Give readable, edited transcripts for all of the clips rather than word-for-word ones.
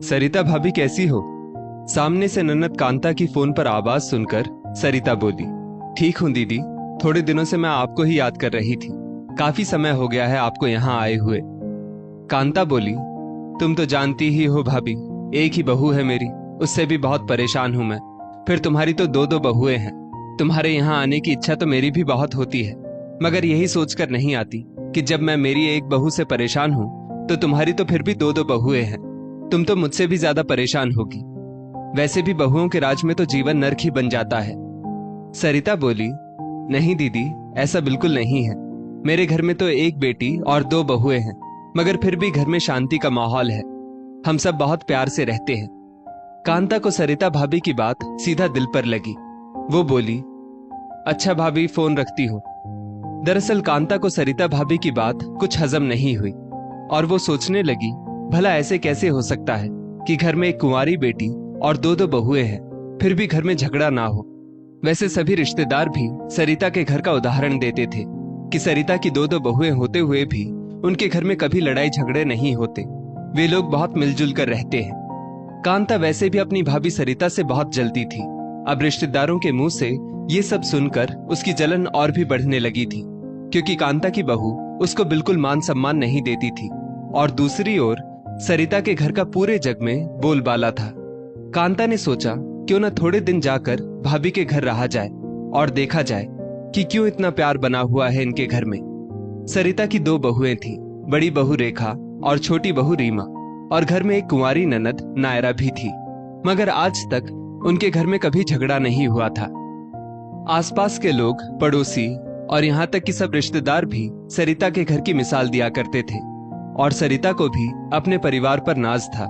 सरिता भाभी कैसी हो? सामने से ननद कांता की फोन पर आवाज सुनकर सरिता बोली, ठीक हूं दीदी। थोड़े दिनों से मैं आपको ही याद कर रही थी। काफी समय हो गया है आपको यहाँ आए हुए। कांता बोली, तुम तो जानती ही हो भाभी, एक ही बहू है मेरी, उससे भी बहुत परेशान हूं मैं। फिर तुम्हारी तो दो दो बहुएं हैं। तुम्हारे यहाँ आने की इच्छा तो मेरी भी बहुत होती है, मगर यही सोचकर नहीं आती कि जब मैं मेरी एक बहू से परेशान हूं तो तुम्हारी तो फिर भी दो दो बहुएं हैं। तुम तो मुझसे भी ज्यादा परेशान होगी। वैसे भी बहुओं के राज में तो जीवन नर्क ही बन जाता है। सरिता बोली, नहीं दीदी, ऐसा बिल्कुल नहीं है। मेरे घर में तो एक बेटी और दो बहुएं हैं, मगर फिर भी घर में शांति का माहौल है। हम सब बहुत प्यार से रहते हैं। कांता को सरिता भाभी की बात सीधा दिल पर लगी। वो बोली, अच्छा भाभी, फोन रखती हूँ। दरअसल कांता को सरिता भाभी की बात कुछ हजम नहीं हुई और वो सोचने लगी, भला ऐसे कैसे हो सकता है कि घर में एक कुंवारी बेटी और दो दो बहुएं हैं, फिर भी घर में झगड़ा ना हो। वैसे सभी रिश्तेदार भी सरिता के घर का उदाहरण देते थे कि सरिता की दो दो बहुएं होते हुए भी उनके घर में कभी लड़ाई झगड़े नहीं होते। वे लोग बहुत मिलजुल कर रहते हैं। कांता वैसे भी अपनी भाभी सरिता से बहुत जलती थी। अब रिश्तेदारों के मुंह से ये सब सुनकर उसकी जलन और भी बढ़ने लगी थी, क्योंकि कांता की बहू उसको बिल्कुल मान सम्मान नहीं देती थी और दूसरी ओर सरिता के घर का पूरे जग में बोलबाला था। कांता ने सोचा, क्यों न थोड़े दिन जाकर भाभी के घर रहा जाए और देखा जाए कि क्यों इतना प्यार बना हुआ है इनके घर में। सरिता की दो बहुएं थीं, बड़ी बहू रेखा और छोटी बहू रीमा, और घर में एक कुंवारी ननद नायरा भी थी, मगर आज तक उनके घर में कभी झगड़ा नहीं हुआ था। आसपास के लोग, पड़ोसी और यहाँ तक कि सब रिश्तेदार भी सरिता के घर की मिसाल दिया करते थे और सरिता को भी अपने परिवार पर नाज था।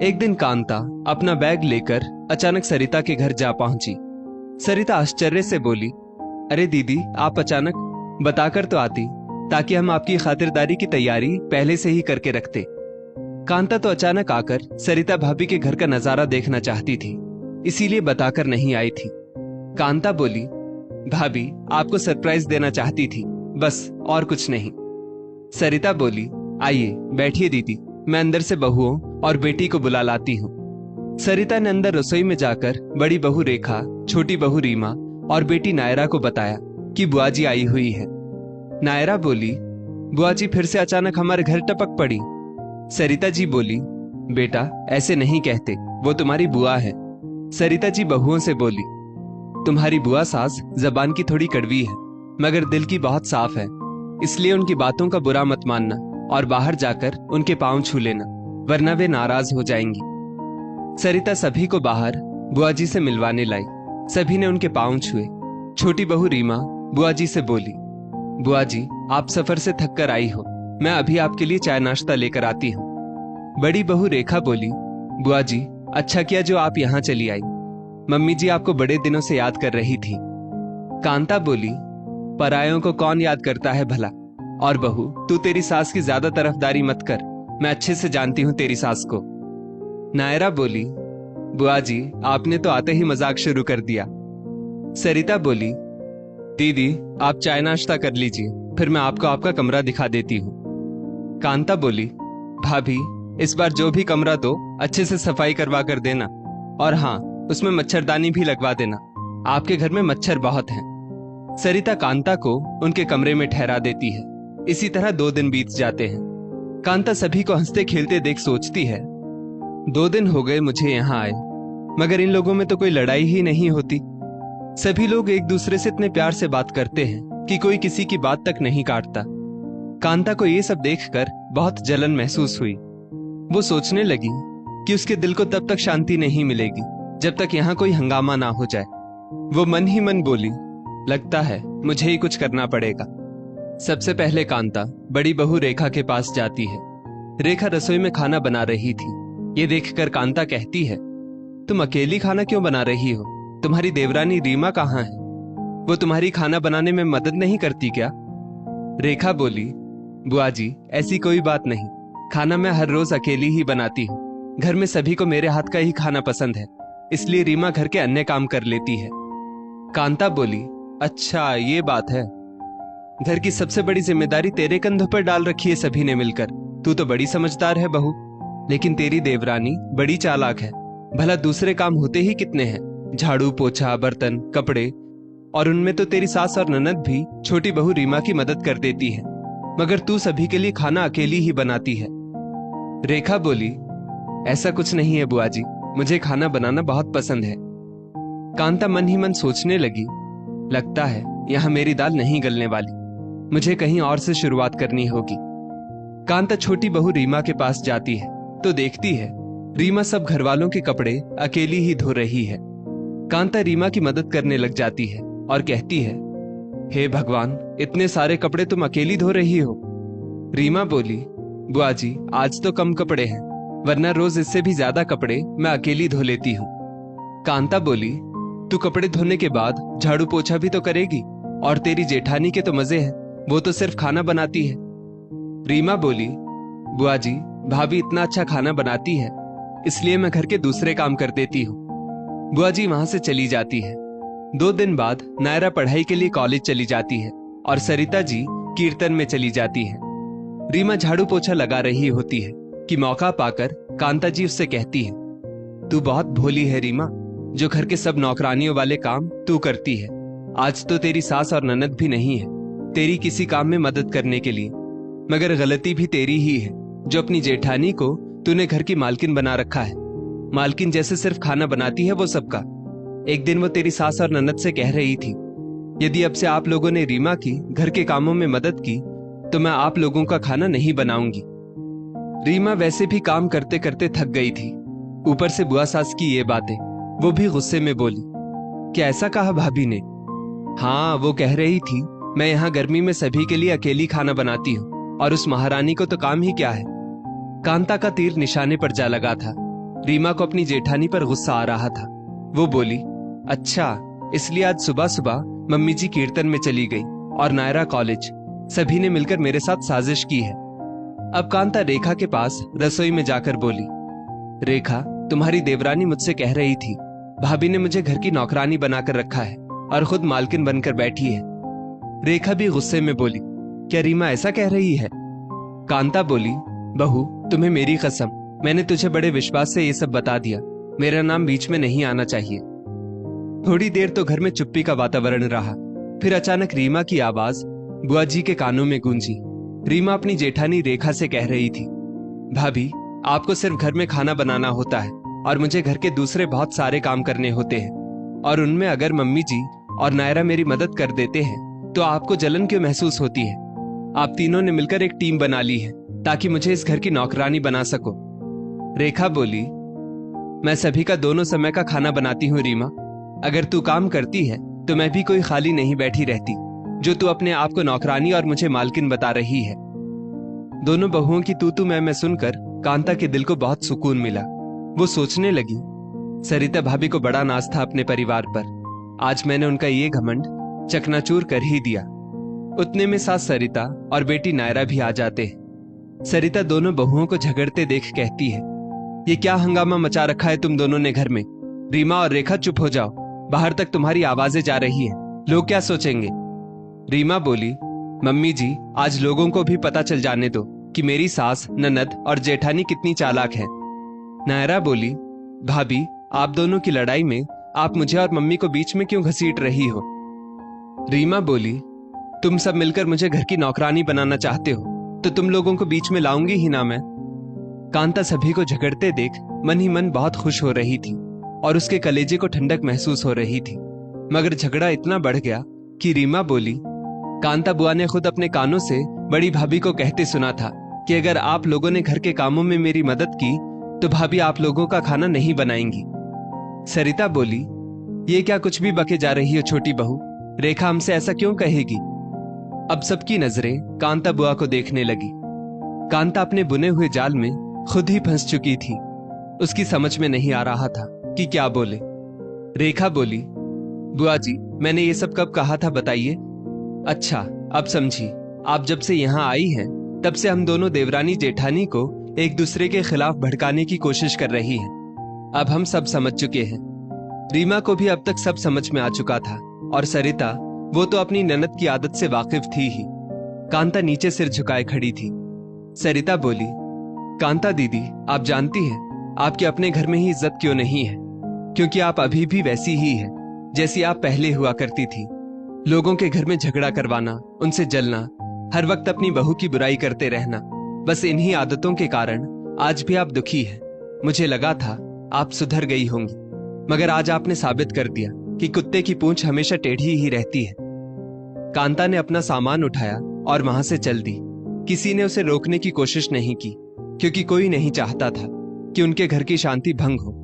एक दिन कांता अपना बैग लेकर अचानक सरिता के घर जा पहुंची। सरिता आश्चर्य से बोली, अरे दीदी, आप अचानक? बताकर तो आती, ताकि हम आपकी खातिरदारी की तैयारी पहले से ही करके रखते। कांता तो अचानक आकर सरिता भाभी के घर का नजारा देखना चाहती थी, इसीलिए बताकर नहीं आई थी। कांता बोली, भाभी, आपको सरप्राइज देना चाहती थी, बस, और कुछ नहीं। सरिता बोली, आइए बैठिए दीदी, मैं अंदर से बहुओं और बेटी को बुला लाती हूँ। सरिता ने अंदर रसोई में जाकर बड़ी बहू रेखा, छोटी बहू रीमा और बेटी नायरा को बताया कि बुआ जी आई हुई है। नायरा बोली, बुआ जी फिर से अचानक हमारे घर टपक पड़ी। सरिता जी बोली, बेटा ऐसे नहीं कहते, वो तुम्हारी बुआ है। सरिता जी बहुओं से बोली, तुम्हारी बुआ सास जबान की थोड़ी कड़वी है, मगर दिल की बहुत साफ है, इसलिए उनकी बातों का बुरा मत मानना और बाहर जाकर उनके पांव छू लेना, वरना वे नाराज हो जाएंगी। सरिता सभी को बाहर बुआ जी से मिलवाने लाई। सभी ने उनके पांव छुए। छोटी बहू रीमा बुआ जी से बोली, बुआ जी, आप सफर से थक कर आई हो, मैं अभी आपके लिए चाय नाश्ता लेकर आती हूँ। बड़ी बहू रेखा बोली, बुआ जी, अच्छा किया जो आप यहाँ चली आई, मम्मी जी आपको बड़े दिनों से याद कर रही थी। कांता बोली, परायों को कौन याद करता है भला, और बहू, तू तेरी सास की ज्यादा तरफदारी मत कर, मैं अच्छे से जानती हूँ तेरी सास को। नायरा बोली, बुआ जी, आपने तो आते ही मजाक शुरू कर दिया। सरिता बोली, दीदी आप चाय नाश्ता कर लीजिए, फिर मैं आपको आपका कमरा दिखा देती हूँ। कांता बोली, भाभी, इस बार जो भी कमरा दो अच्छे से सफाई करवा कर देना, और हाँ, उसमें मच्छरदानी भी लगवा देना, आपके घर में मच्छर बहुत हैं। सरिता कांता को उनके कमरे में ठहरा देती है। इसी तरह 2 दिन बीत जाते हैं। कांता सभी को हंसते खेलते देख सोचती है, 2 दिन हो गए मुझे यहाँ आए, मगर इन लोगों में तो कोई लड़ाई ही नहीं होती। सभी लोग एक दूसरे से इतने प्यार से बात करते हैं कि कोई किसी की बात तक नहीं काटता। कांता को ये सब देखकर बहुत जलन महसूस हुई। वो सोचने लगी कि उसके दिल को तब तक शांति नहीं मिलेगी जब तक यहाँ कोई हंगामा ना हो जाए। वो मन ही मन बोली, लगता है मुझे ही कुछ करना पड़ेगा। सबसे पहले कांता बड़ी बहू रेखा के पास जाती है। रेखा रसोई में खाना बना रही थी। ये देखकर कांता कहती है, तुम अकेली खाना क्यों बना रही हो? तुम्हारी देवरानी रीमा कहाँ है? वो तुम्हारी खाना बनाने में मदद नहीं करती क्या? रेखा बोली, बुआ जी, ऐसी कोई बात नहीं, खाना मैं हर रोज अकेली ही बनाती हूँ। घर में सभी को मेरे हाथ का ही खाना पसंद है, इसलिए रीमा घर के अन्य काम कर लेती है। कांता बोली, अच्छा ये बात है, घर की सबसे बड़ी जिम्मेदारी तेरे कंधों पर डाल रखी है सभी ने मिलकर, तू तो बड़ी समझदार है बहू। लेकिन तेरी देवरानी बड़ी चालाक है। भला दूसरे काम होते ही कितने हैं, झाड़ू पोछा बर्तन कपड़े, और उनमें तो तेरी सास और ननद भी छोटी बहू रीमा की मदद कर देती है, मगर तू सभी के लिए खाना अकेली ही बनाती है। रेखा बोली, ऐसा कुछ नहीं है बुआ जी, मुझे खाना बनाना बहुत पसंद है। कांता मन ही मन सोचने लगी, लगता है यहां मेरी दाल नहीं गलने वाली, मुझे कहीं और से शुरुआत करनी होगी। कांता छोटी बहू रीमा के पास जाती है तो देखती है रीमा सब घरवालों के कपड़े अकेली ही धो रही है। कांता रीमा की मदद करने लग जाती है और कहती है, हे भगवान, इतने सारे कपड़े तुम अकेली धो रही हो। रीमा बोली, बुआ जी आज तो कम कपड़े हैं, वरना रोज इससे भी ज्यादा कपड़े मैं अकेली धो लेती हूँ। कांता बोली, तू कपड़े धोने के बाद झाड़ू पोछा भी तो करेगी, और तेरी जेठानी के तो मजे हैं, वो तो सिर्फ खाना बनाती है। रीमा बोली, बुआ जी भाभी इतना अच्छा खाना बनाती है, इसलिए मैं घर के दूसरे काम कर देती हूँ। बुआ जी वहां से चली जाती है। 2 दिन बाद नायरा पढ़ाई के लिए कॉलेज चली जाती है और सरिता जी कीर्तन में चली जाती है। रीमा झाड़ू पोछा लगा रही होती है कि मौका पाकर कांता जी उससे कहती है, तू बहुत भोली है रीमा, जो घर के सब नौकरानियों वाले काम तू करती है। आज तो तेरी सास और ननद भी नहीं है तेरी किसी काम में मदद करने के लिए, मगर गलती भी तेरी ही है जो अपनी जेठानी को तूने घर की मालकिन बना रखा है। मालकिन जैसे सिर्फ खाना बनाती है वो सबका। एक दिन वो तेरी सास और ननद से कह रही थी, यदि अब से आप लोगों ने रीमा की घर के कामों में मदद की तो मैं आप लोगों का खाना नहीं बनाऊंगी। रीमा वैसे भी काम करते करते थक गई थी, ऊपर से बुआ सास की ये बातें, वो भी गुस्से में बोली, क्या ऐसा कहा भाभी ने? हाँ, वो कह रही थी मैं यहाँ गर्मी में सभी के लिए अकेली खाना बनाती हूँ, और उस महारानी को तो काम ही क्या है। कांता का तीर निशाने पर जा लगा था। रीमा को अपनी जेठानी पर गुस्सा आ रहा था। वो बोली, अच्छा इसलिए आज सुबह सुबह मम्मी जी कीर्तन में चली गई और नायरा कॉलेज, सभी ने मिलकर मेरे साथ साजिश की है। अब कांता रेखा के पास रसोई में जाकर बोली, रेखा तुम्हारी देवरानी मुझसे कह रही थी भाभी ने मुझे घर की नौकरानी बनाकर रखा है और खुद मालकिन बनकर बैठी है। रेखा भी गुस्से में बोली, क्या रीमा ऐसा कह रही है? कांता बोली, बहू तुम्हें मेरी कसम, मैंने तुझे बड़े विश्वास से ये सब बता दिया, मेरा नाम बीच में नहीं आना चाहिए। थोड़ी देर तो घर में चुप्पी का वातावरण रहा, फिर अचानक रीमा की आवाज बुआ जी के कानों में गूंजी। रीमा अपनी जेठानी रेखा से कह रही थी, भाभी आपको सिर्फ घर में खाना बनाना होता है और मुझे घर के दूसरे बहुत सारे काम करने होते हैं, और उनमें अगर मम्मी जी और नायरा मेरी मदद कर देते हैं तो आपको जलन क्यों महसूस होती है? आप तीनों ने मिलकर एक टीम बना ली है ताकि मुझे इस घर की नौकरानी बना सको। रेखा बोली, मैं सभी का दोनों समय का खाना बनाती हूँ रीमा, अगर तू काम करती है तो मैं भी कोई खाली नहीं बैठी रहती, जो तू अपने आप को नौकरानी और मुझे मालकिन बता रही है। दोनों बहुओं की तू मैं सुनकर कांता के दिल को बहुत सुकून मिला। वो सोचने लगी, सरिता भाभी को बड़ा नाज था अपने परिवार पर, आज मैंने उनका ये घमंड चकनाचूर कर ही दिया। उतने में सास सरिता और बेटी नायरा भी आ जाते हैं। सरिता दोनों बहुओं को झगड़ते देख कहती है, ये क्या हंगामा मचा रखा है तुम दोनों ने घर में? रीमा और रेखा चुप हो जाओ, बाहर तक तुम्हारी आवाजें जा रही हैं, लोग क्या सोचेंगे? रीमा बोली, मम्मी जी आज लोगों को भी पता चल जाने दो कि मेरी सास ननद और जेठानी कितनी चालाक है। नायरा बोली, भाभी आप दोनों की लड़ाई में आप मुझे और मम्मी को बीच में क्यों घसीट रही हो? रीमा बोली, तुम सब मिलकर मुझे घर की नौकरानी बनाना चाहते हो तो तुम लोगों को बीच में लाऊंगी ही ना मैं। कांता सभी को झगड़ते देख मन ही मन बहुत खुश हो रही थी और उसके कलेजे को ठंडक महसूस हो रही थी, मगर झगड़ा इतना बढ़ गया कि रीमा बोली, कांता बुआ ने खुद अपने कानों से बड़ी भाभी को कहते सुना था कि अगर आप लोगों ने घर के कामों में मेरी मदद की तो भाभी आप लोगों का खाना नहीं बनाएंगी। सरिता बोली, ये क्या कुछ भी बके जा रही हो छोटी बहू, रेखा हमसे ऐसा क्यों कहेगी? अब सबकी नजरें कांता बुआ को देखने लगी। कांता अपने बुने हुए जाल में खुद ही फंस चुकी थी। उसकी समझ में नहीं आ रहा था कि क्या बोले। रेखा बोली, बुआ जी मैंने ये सब कब कहा था बताइए? अच्छा अब समझी, आप जब से यहाँ आई हैं तब से हम दोनों देवरानी जेठानी को एक दूसरे के खिलाफ भड़काने की कोशिश कर रही हैं। अब हम सब समझ चुके हैं। रीमा को भी अब तक सब समझ में आ चुका था, और सरिता वो तो अपनी ननद की आदत से वाकिफ थी ही। कांता नीचे सिर झुकाए खड़ी थी। सरिता बोली, कांता दीदी, आप जानती हैं आपके अपने घर में ही इज्जत क्यों नहीं है? क्योंकि आप अभी भी वैसी ही है जैसी आप पहले हुआ करती थी। लोगों के घर में झगड़ा करवाना, उनसे जलना, हर वक्त अपनी बहू की बुराई करते रहना, बस इन्हीं आदतों के कारण आज भी आप दुखी हैं। मुझे लगा था आप सुधर गई होंगी, मगर आज आपने साबित कर दिया कि कुत्ते की पूंछ हमेशा टेढ़ी ही रहती है। कांता ने अपना सामान उठाया और वहां से चल दी। किसी ने उसे रोकने की कोशिश नहीं की, क्योंकि कोई नहीं चाहता था कि उनके घर की शांति भंग हो।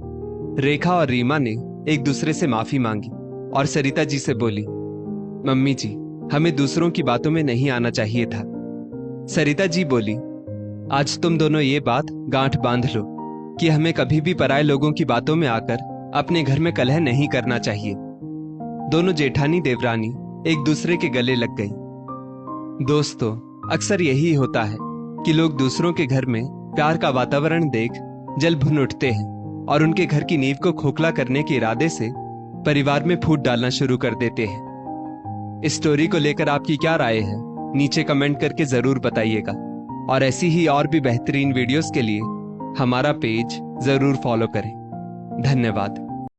रेखा और रीमा ने एक दूसरे से माफी मांगी और सरिता जी से बोली, मम्मी जी, हमें दूसरों की बातों में नहीं आना चाहिए था। सरिता जी बोली, आज तुम दोनों ये बात गांठ बांध लो कि हमें कभी भी पराये लोगों की बातों में आकर अपने घर में कलह नहीं करना चाहिए। दोनों जेठानी देवरानी एक दूसरे के गले लग गई। दोस्तों, अक्सर यही होता है कि लोग दूसरों के घर में प्यार का वातावरण देख जल भुन उठते हैं और उनके घर की नींव को खोखला करने के इरादे से परिवार में फूट डालना शुरू कर देते हैं। इस स्टोरी को लेकर आपकी क्या राय है? नीचे कमेंट करके जरूर बताइएगा और ऐसी ही और भी बेहतरीन वीडियोस के लिए हमारा पेज जरूर फॉलो करें। धन्यवाद।